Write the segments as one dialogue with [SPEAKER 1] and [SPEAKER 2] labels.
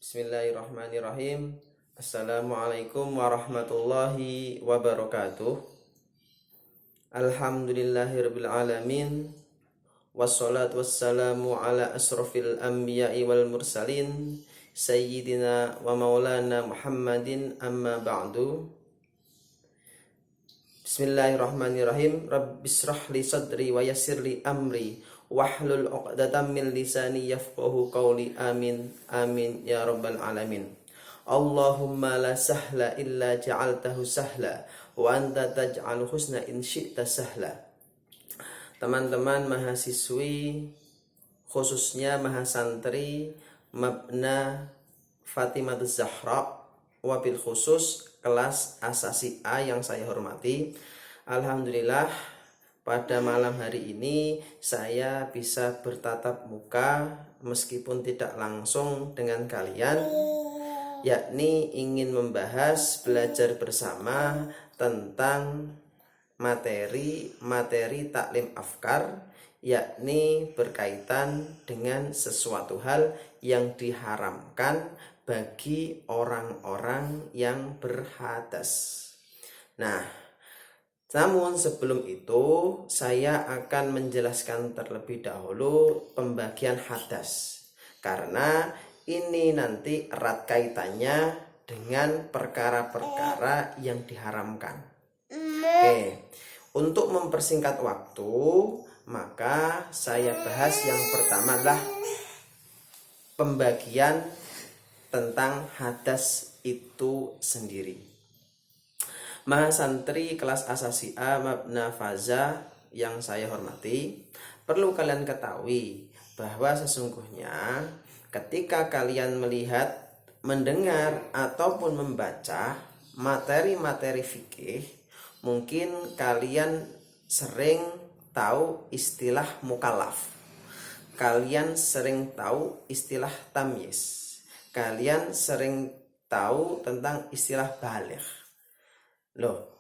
[SPEAKER 1] Bismillahirrahmanirrahim. Assalamualaikum warahmatullahi wabarakatuh. Alhamdulillahirabbil alamin. Wassalatu wassalamu ala asrofil anbiya'i wal mursalin sayyidina wa maulana Muhammadin amma ba'du. Bismillahirrahmanirrahim. Rabbishrah li sadri wa yassir li amri wahlul 'uqdatam min lisani yafqahu qawli. Amin amin ya rabbal alamin. Allahumma la sahla illa ja'altahu sahla wa anta taj'al husna in syi'ta sahla. Teman-teman mahasiswi, khususnya mahasantri Mabna Fatimatuz Zahra, wabil khusus kelas Asasi A yang saya hormati. Alhamdulillah, pada malam hari ini saya bisa bertatap muka meskipun tidak langsung dengan kalian, yakni ingin membahas belajar bersama tentang materi taklim afkar, yakni berkaitan dengan sesuatu hal yang diharamkan bagi orang-orang yang berhadas. Nah, namun sebelum itu saya akan menjelaskan terlebih dahulu pembagian hadas, karena ini nanti erat kaitannya dengan perkara-perkara yang diharamkan. Oke, untuk mempersingkat waktu, maka saya bahas yang pertama adalah pembagian tentang hadas itu sendiri. Mahasantri kelas Asasi A Mabna Faza yang saya hormati, perlu kalian ketahui bahwa sesungguhnya ketika kalian melihat, mendengar ataupun membaca materi-materi fikih, mungkin kalian sering tahu istilah mukallaf, kalian sering tahu istilah tamyiz, kalian sering tahu tentang istilah baligh. Loh,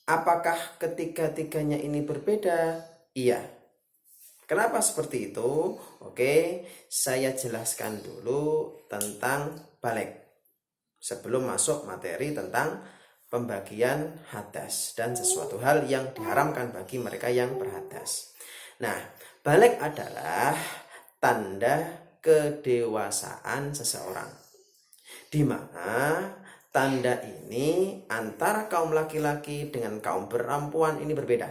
[SPEAKER 1] apakah ketiga-tiganya ini berbeda? Iya. Kenapa seperti itu? Oke, saya jelaskan dulu tentang baligh sebelum masuk materi tentang pembagian hadas dan sesuatu hal yang diharamkan bagi mereka yang berhadas. Nah, baligh adalah tanda kedewasaan seseorang, di mana tanda ini antara kaum laki-laki dengan kaum perempuan ini berbeda.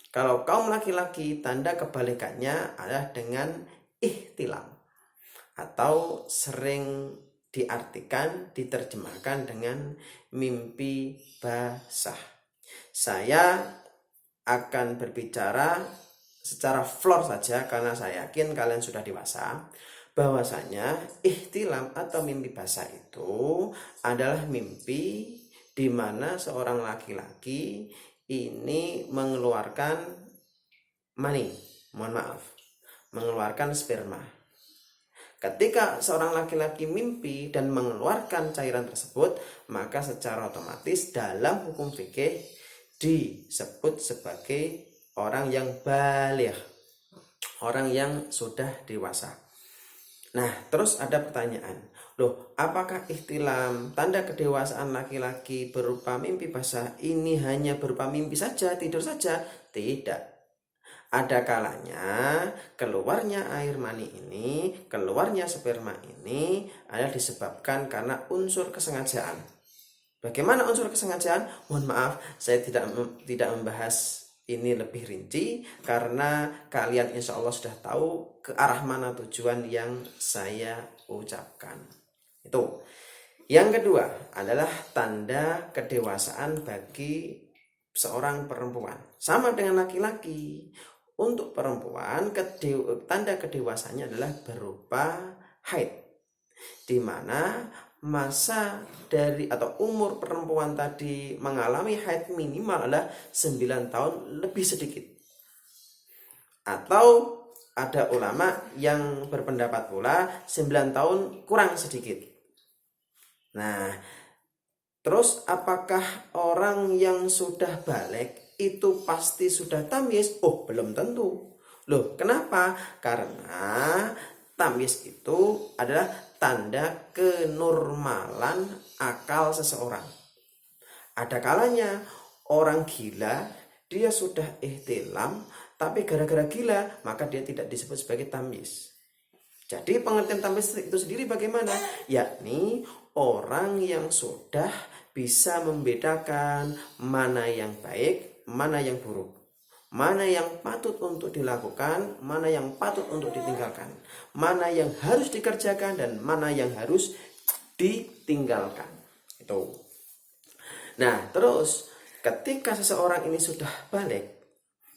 [SPEAKER 1] Kalau kaum laki-laki, tanda kebalikannya adalah dengan ihtilam, atau sering diartikan, diterjemahkan dengan mimpi basah. Saya akan berbicara secara floor saja karena saya yakin kalian sudah dewasa, bahwasanya ihtilam atau mimpi basah itu adalah mimpi di mana seorang laki-laki ini mengeluarkan mengeluarkan sperma. Ketika seorang laki-laki mimpi dan mengeluarkan cairan tersebut, maka secara otomatis dalam hukum fikih disebut sebagai orang yang baligh, orang yang sudah dewasa. Nah, terus ada pertanyaan, loh, apakah ihtilam, tanda kedewasaan laki-laki berupa mimpi basah ini hanya berupa mimpi saja, tidur saja? Tidak. Ada kalanya keluarnya air mani ini, keluarnya sperma ini adalah disebabkan karena unsur kesengajaan. Bagaimana unsur kesengajaan? Mohon maaf, saya tidak membahas ini lebih rinci karena kalian insya Allah sudah tahu ke arah mana tujuan yang saya ucapkan. Itu. Yang kedua adalah tanda kedewasaan bagi seorang perempuan. Sama dengan laki-laki. Untuk perempuan, tanda kedewasannya adalah berupa haid, di mana masa dari atau umur perempuan tadi mengalami haid minimal adalah 9 tahun lebih sedikit. Atau ada ulama yang berpendapat pula 9 tahun kurang sedikit. Nah, terus apakah orang yang sudah baligh itu pasti sudah tamyiz? Oh, belum tentu. Loh, kenapa? Karena tamyiz itu adalah tanda kenormalan akal seseorang. Ada kalanya orang gila, dia sudah ihtilam, tapi gara-gara gila maka dia tidak disebut sebagai tamyiz. Jadi pengertian tamyiz itu sendiri bagaimana? Yakni orang yang sudah bisa membedakan mana yang baik, mana yang buruk, mana yang patut untuk dilakukan, mana yang patut untuk ditinggalkan, mana yang harus dikerjakan dan mana yang harus ditinggalkan. Itu. Nah, terus ketika seseorang ini sudah balik,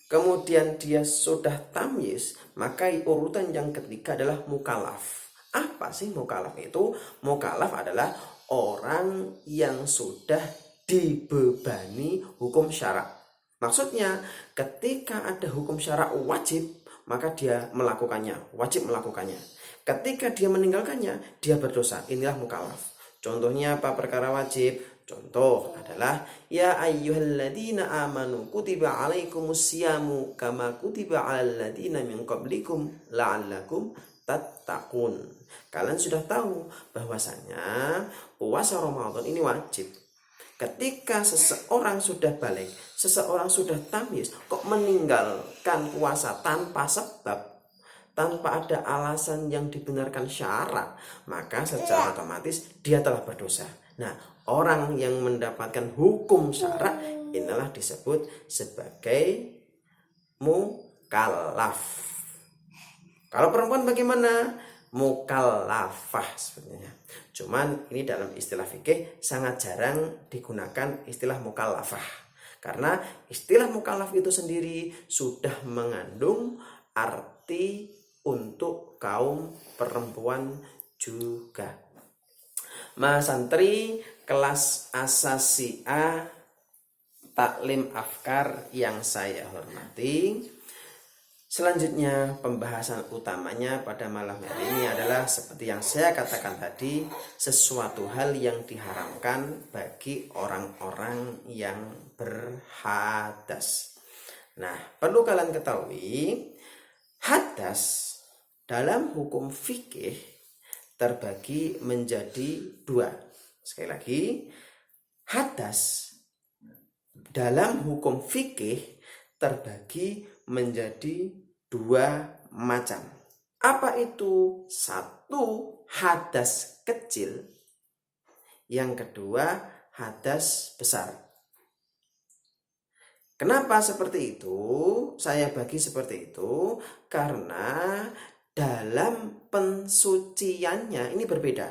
[SPEAKER 1] kemudian dia sudah tamyiz, maka urutan yang ketiga adalah mukallaf. Apa sih mukallaf itu? Mukallaf adalah orang yang sudah dibebani hukum syarak. Maksudnya ketika ada hukum syarak wajib, maka dia melakukannya, wajib melakukannya. Ketika dia meninggalkannya, dia berdosa. Inilah mukallaf. Contohnya apa perkara wajib? Contoh adalah ya ayyuhalladzina amanu kutiba alaikumusyamu kama kutiba alal ladzina min qablikum la'allakum tattaqun. Kalian sudah tahu bahwasanya puasa Ramadan ini wajib. Ketika seseorang sudah balik, seseorang sudah tamyiz, kok meninggalkan puasa tanpa sebab, tanpa ada alasan yang dibenarkan syarak, maka secara otomatis dia telah berdosa. Nah, orang yang mendapatkan hukum syarak inilah disebut sebagai mukallaf. Kalau perempuan bagaimana? Mukallafah sebenarnya. Cuman ini dalam istilah fikih sangat jarang digunakan istilah mukallafah. Karena istilah mukallaf itu sendiri sudah mengandung arti untuk kaum perempuan juga. Mas santri kelas asasi A taklim afkar yang saya hormati, selanjutnya pembahasan utamanya pada malam hari ini adalah seperti yang saya katakan tadi, sesuatu hal yang diharamkan bagi orang-orang yang berhadas. Nah, perlu kalian ketahui, hadas dalam hukum fikih terbagi menjadi dua. Sekali lagi, hadas dalam hukum fikih terbagi menjadi dua macam. Apa itu? Satu, hadas kecil. Yang kedua, hadas besar. Kenapa seperti itu? Saya bagi seperti itu karena dalam pensuciannya ini berbeda.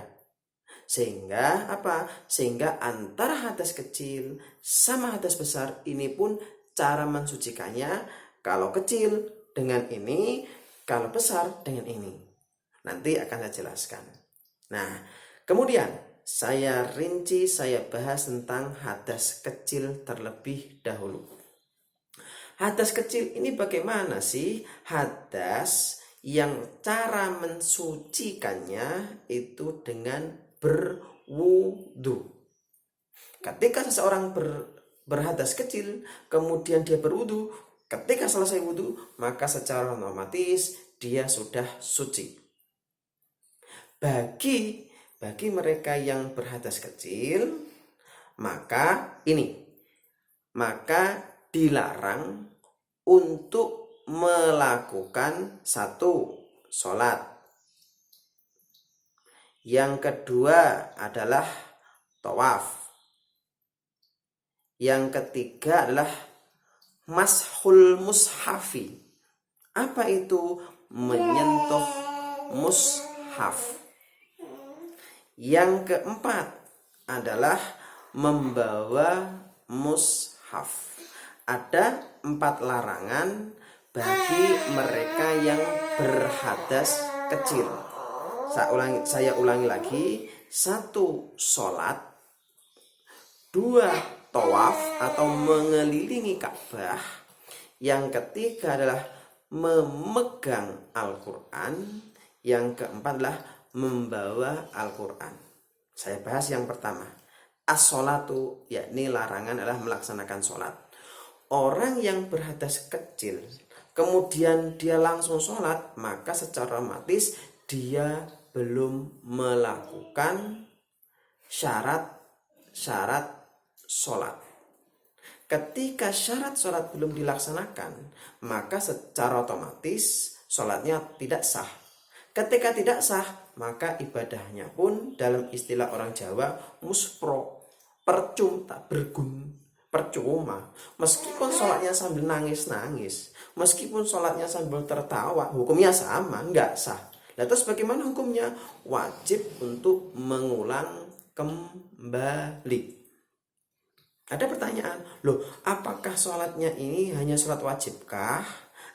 [SPEAKER 1] Sehingga apa? Sehingga antara hadas kecil sama hadas besar ini pun cara mensucikannya, kalau kecil dengan ini, kalau besar dengan ini. Nanti akan saya jelaskan. Nah, kemudian saya rinci, saya bahas tentang hadas kecil terlebih dahulu. Hadas kecil ini bagaimana sih? Hadas yang cara mensucikannya itu dengan berwudu. Ketika seseorang berhadas kecil, kemudian dia berwudu, ketika selesai wudu, maka secara otomatis dia sudah suci. Bagi mereka yang berhadas kecil, maka dilarang untuk melakukan satu, sholat. Yang kedua adalah tawaf. Yang ketiga adalah mashul mushafi. Apa itu? Menyentuh mushaf. Yang keempat adalah membawa mushaf. Ada 4 larangan bagi mereka yang berhadas kecil. Saya ulangi lagi. 1, sholat. 2, tawaf atau mengelilingi Ka'bah. Yang ketiga adalah memegang Al-Quran. Yang keempat adalah membawa Al-Quran. Saya bahas yang pertama. As-sholatu, yakni larangan adalah melaksanakan sholat. Orang yang berhadas kecil kemudian dia langsung sholat, maka secara otomatis dia belum melakukan syarat-syarat sholat. Ketika syarat sholat belum dilaksanakan, maka secara otomatis sholatnya tidak sah. Ketika tidak sah, maka ibadahnya pun dalam istilah orang Jawa muspro, percuma. Meskipun sholatnya sambil nangis-nangis, meskipun sholatnya sambil tertawa, hukumnya sama, nggak sah. Nah, terus bagaimana hukumnya? Wajib untuk mengulang kembali. Ada pertanyaan, loh apakah sholatnya ini hanya sholat wajibkah?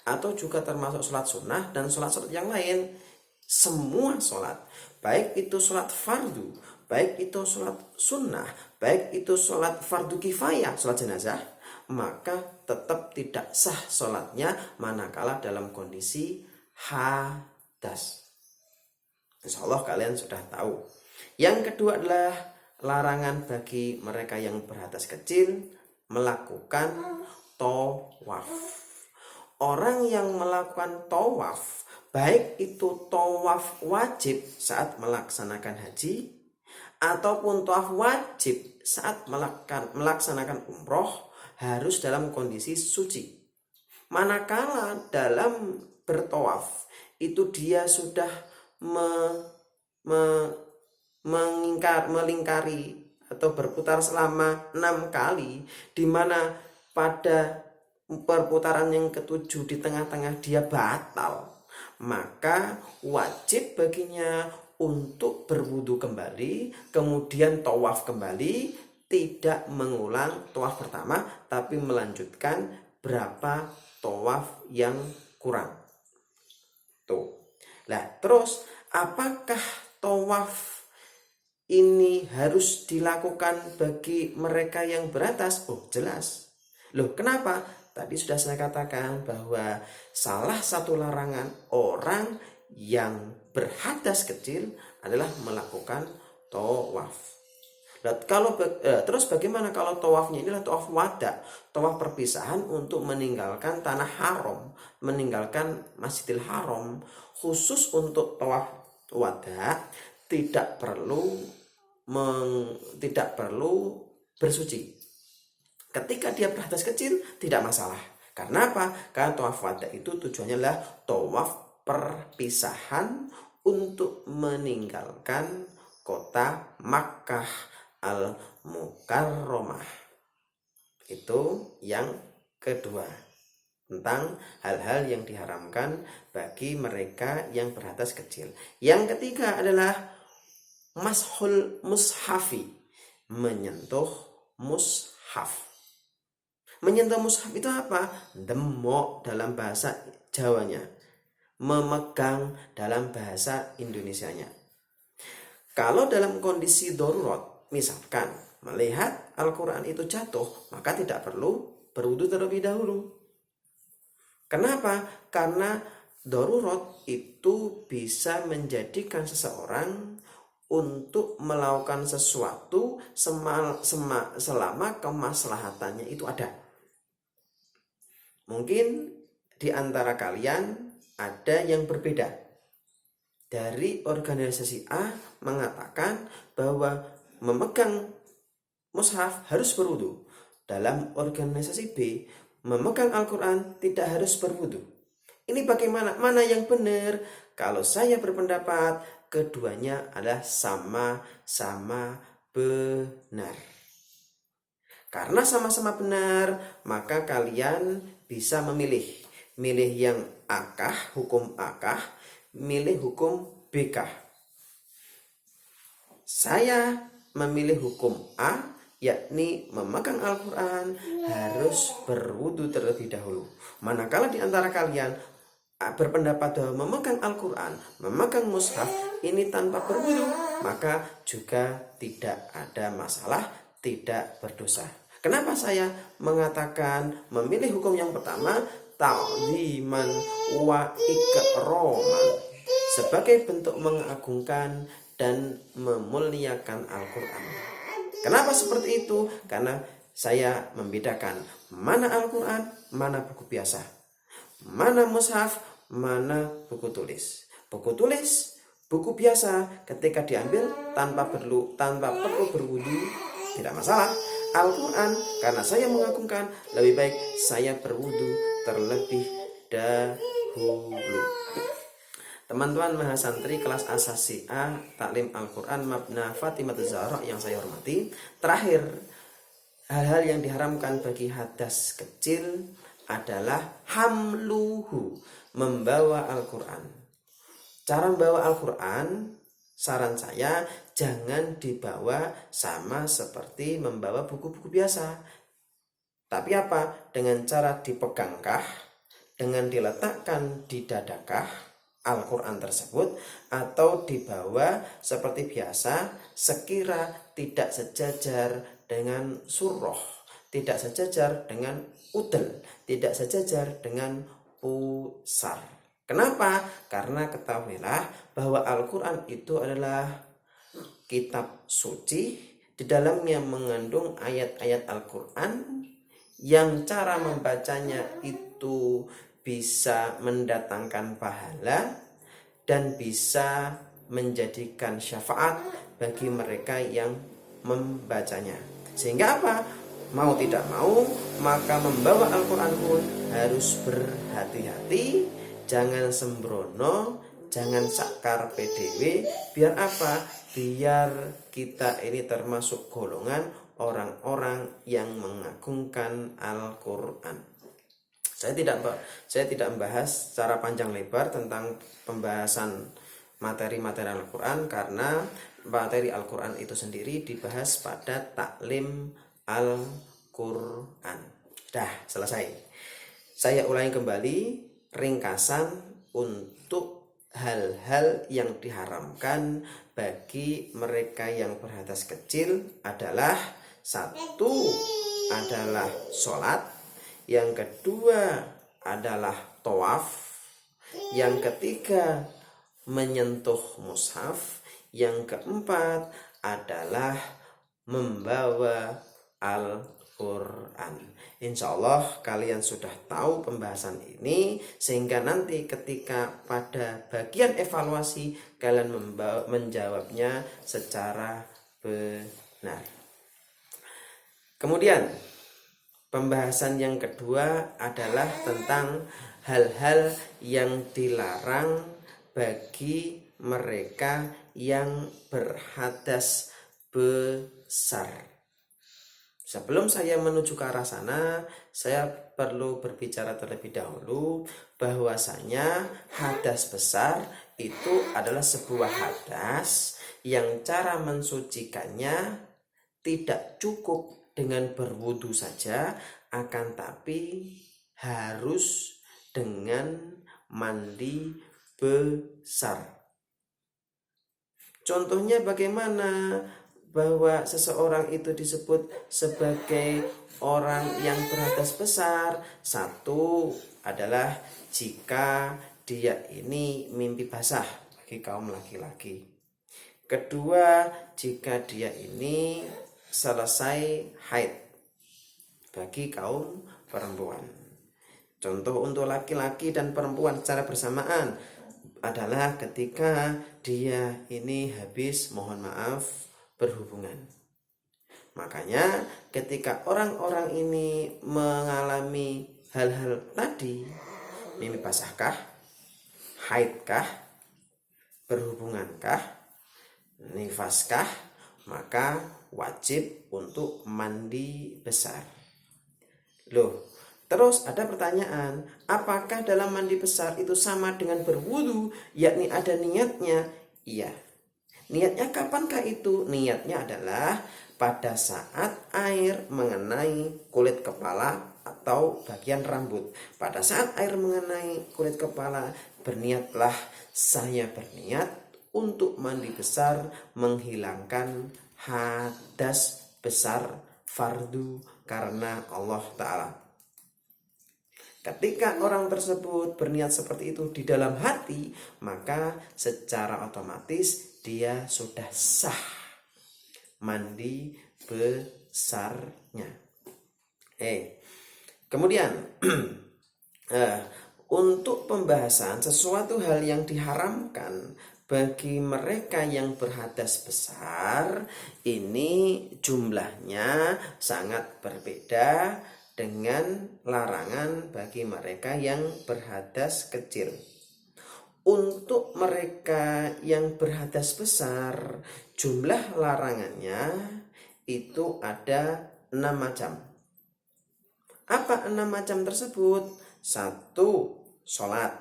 [SPEAKER 1] Atau juga termasuk sholat sunnah dan sholat-sholat yang lain? Semua sholat, baik itu sholat fardu, baik itu sholat sunnah, baik itu sholat fardu kifayah, sholat jenazah, maka tetap tidak sah sholatnya manakala dalam kondisi hadas. Insya Allah kalian sudah tahu. Yang kedua adalah larangan bagi mereka yang berhadas kecil melakukan tawaf. Orang yang melakukan tawaf, baik itu tawaf wajib saat melaksanakan haji ataupun tawaf wajib saat melaksanakan umroh, harus dalam kondisi suci. Manakala dalam bertawaf itu dia sudah melingkari atau berputar selama 6 kali, di mana pada perputaran yang ketujuh di tengah-tengah dia batal, maka wajib baginya untuk berwudu kembali, kemudian tawaf kembali, tidak mengulang tawaf pertama, tapi melanjutkan berapa tawaf yang kurang. Tuh. Nah, terus apakah tawaf ini harus dilakukan bagi mereka yang beratas? Oh, jelas. Loh, kenapa? Tadi sudah saya katakan bahwa salah satu larangan orang yang berhadas kecil adalah melakukan tawaf. Nah, terus bagaimana kalau tawafnya inilah tawaf wada, tawaf perpisahan untuk meninggalkan tanah haram, meninggalkan Masjidil Haram? Khusus untuk tawaf wada tidak perlu bersuci. Ketika dia berhadas kecil tidak masalah. Karena apa? Karena tawaf wada itu tujuannya adalah tawaf perpisahan untuk meninggalkan kota Makkah Al-Mukarramah. Itu yang kedua, tentang hal-hal yang diharamkan bagi mereka yang berhadas kecil. Yang ketiga adalah mashul mushafi, menyentuh mushaf. Menyentuh mushaf itu apa? Demok dalam bahasa Jawanya, memegang dalam bahasa Indonesianya. Kalau dalam kondisi darurat, misalkan melihat Al-Quran itu jatuh, maka tidak perlu berwudu terlebih dahulu. Kenapa? Karena darurat itu bisa menjadikan seseorang untuk melakukan sesuatu selama kemaslahatannya itu ada. Mungkin di antara kalian ada yang berbeda. Dari organisasi A mengatakan bahwa memegang mushaf harus berwudu. Dalam organisasi B memegang Al-Quran tidak harus berwudu. Ini bagaimana? Mana yang benar? Kalau saya berpendapat keduanya adalah sama-sama benar. Karena sama-sama benar, maka kalian bisa memilih yang akah, hukum akah, milih hukum bekah. Saya memilih hukum A, yakni memegang Al-Quran harus berwudu terlebih dahulu. Manakala di antara kalian berpendapat bahwa memegang Al-Quran, memegang mushaf ini tanpa berwudu, maka juga tidak ada masalah, tidak berdosa. Kenapa saya mengatakan memilih hukum yang pertama? Ta'ziman wa ikraman, sebagai bentuk mengagungkan dan memuliakan Al-Quran. Kenapa seperti itu? Karena saya membedakan mana Al-Quran, mana buku biasa, mana mushaf, mana buku tulis. Buku tulis buku biasa ketika diambil tanpa perlu berwudu tidak masalah. Al-Quran karena saya mengagungkan, lebih baik saya berwudu terlebih dahulu. Teman-teman mahasantri kelas Asasi A Taklim Al-Quran Mabna Fatimatul Zahra yang saya hormati, terakhir, hal-hal yang diharamkan bagi hadas kecil adalah hamluhu, membawa Al-Quran. Cara membawa Al-Quran, saran saya jangan dibawa sama seperti membawa buku-buku biasa. Tapi apa? Dengan cara dipegangkah, dengan diletakkan di dadakah Al-Quran tersebut, atau dibawa seperti biasa sekira tidak sejajar dengan surah, tidak sejajar dengan udel, tidak sejajar dengan pusar. Kenapa? Karena ketahuilah bahwa Al-Quran itu adalah kitab suci, di dalamnya mengandung ayat-ayat Al-Quran yang cara membacanya itu bisa mendatangkan pahala dan bisa menjadikan syafaat bagi mereka yang membacanya. Sehingga apa? Mau tidak mau, maka membawa Al-Quran pun harus berhati-hati, jangan sembrono, jangan sakar PDW. Biar apa? Biar kita ini termasuk golongan orang-orang yang mengagungkan Al-Quran. Saya tidak membahas secara panjang lebar tentang pembahasan materi-materi Al-Quran, karena materi Al-Quran itu sendiri dibahas pada taklim Al-Quran. Dah selesai. Saya ulangi kembali ringkasan untuk hal-hal yang diharamkan bagi mereka yang berhadas kecil adalah: satu adalah sholat, yang kedua adalah tawaf, yang ketiga menyentuh mushaf, yang keempat adalah membawa Al-Quran. Insya Allah kalian sudah tahu pembahasan ini, sehingga nanti ketika pada bagian evaluasi kalian menjawabnya secara benar. Kemudian pembahasan yang kedua adalah tentang hal-hal yang dilarang bagi mereka yang berhadas besar. Sebelum saya menuju ke arah sana, saya perlu berbicara terlebih dahulu bahwasanya hadas besar itu adalah sebuah hadas yang cara mensucikannya tidak cukup dengan berwudu saja, akan tapi harus dengan mandi besar. Contohnya bagaimana? Bahwa seseorang itu disebut sebagai orang yang berhadas besar. Satu adalah jika dia ini mimpi basah bagi kaum laki-laki. Kedua, jika dia ini selesai haid bagi kaum perempuan. Contoh untuk laki-laki dan perempuan secara bersamaan adalah ketika dia ini habis, mohon maaf, berhubungan. Makanya ketika orang-orang ini mengalami hal-hal tadi, mimpi basahkah, haidkah, berhubungankah, nifaskah, maka wajib untuk mandi besar. Loh, terus ada pertanyaan, apakah dalam mandi besar itu sama dengan berwudu, yakni ada niatnya? Iya. Niatnya kapankah itu? Niatnya adalah pada saat air mengenai kulit kepala atau bagian rambut. Pada saat air mengenai kulit kepala, berniatlah saya berniat untuk mandi besar, menghilangkan hadas besar fardu karena Allah Ta'ala. Ketika orang tersebut berniat seperti itu di dalam hati, maka secara otomatis dia sudah sah mandi besarnya. Kemudian untuk pembahasan sesuatu hal yang diharamkan bagi mereka yang berhadas besar ini jumlahnya sangat berbeda dengan larangan bagi mereka yang berhadas kecil. Untuk mereka yang berhadas besar, jumlah larangannya itu ada 6 macam. Apa 6 macam tersebut? 1. Sholat.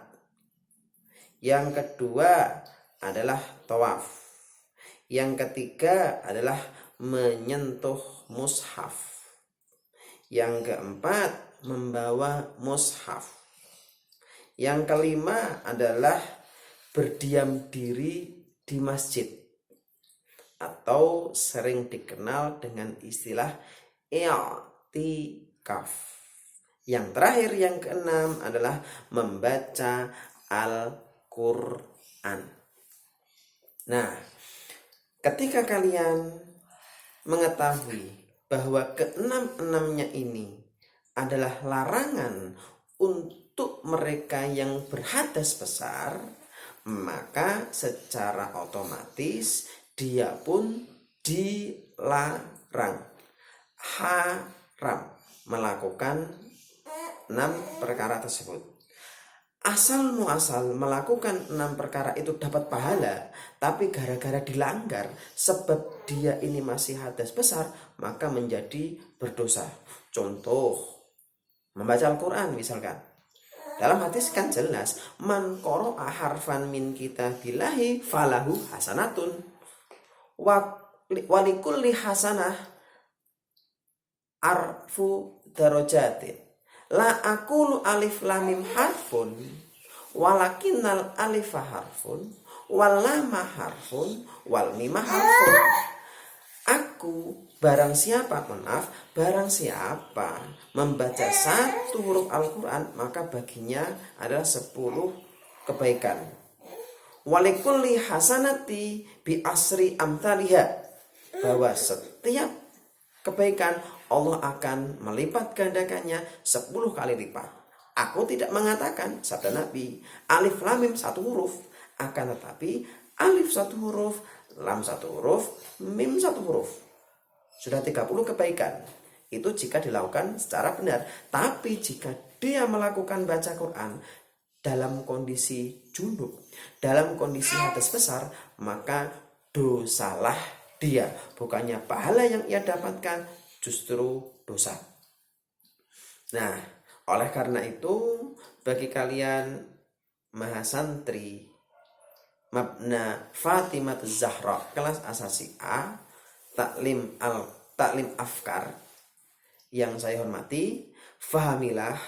[SPEAKER 1] Yang kedua adalah tawaf. Yang ketiga adalah menyentuh mushaf. Yang keempat membawa mushaf. Yang kelima adalah berdiam diri di masjid atau sering dikenal dengan istilah i'tikaf. Yang terakhir yang keenam adalah membaca Al-Quran. Nah, ketika kalian mengetahui bahwa keenam-enamnya ini adalah larangan untuk mereka yang berhadas besar, maka secara otomatis dia pun dilarang, haram melakukan 6 perkara tersebut. Asal muasal melakukan 6 perkara itu dapat pahala, tapi gara-gara dilanggar sebab dia ini masih hadas besar, maka menjadi berdosa. Contoh, membaca Al-Quran misalkan. Dalam hadis kan jelas, man qara'a harfan min kitabillahi falahu hasanatun walikulli hasanah arfu darajatin. La aqulu alif lam mim harfun walakinnal alifa harfun wal lama harfun wal mim harfun. Aku barang siapa membaca 1 huruf Al-Quran, maka baginya adalah 10 kebaikan. Walikulli hasanati bi asri amthaliha, bahwa setiap kebaikan Allah akan melipat gandakannya 10 kali lipat. Aku tidak mengatakan, sabda Nabi, alif lam mim 1 huruf, akan tetapi alif 1 huruf, lam 1 huruf, mim 1 huruf. Sudah 30 kebaikan. Itu jika dilakukan secara benar. Tapi jika dia melakukan baca Quran dalam kondisi junub, dalam kondisi hadas besar, maka dosalah dia. Bukannya pahala yang ia dapatkan, justru dosa. Nah, oleh karena itu bagi kalian mahasantri Mabna Fatimah Zahra kelas asasi A taklim afkar yang saya hormati, fahamilah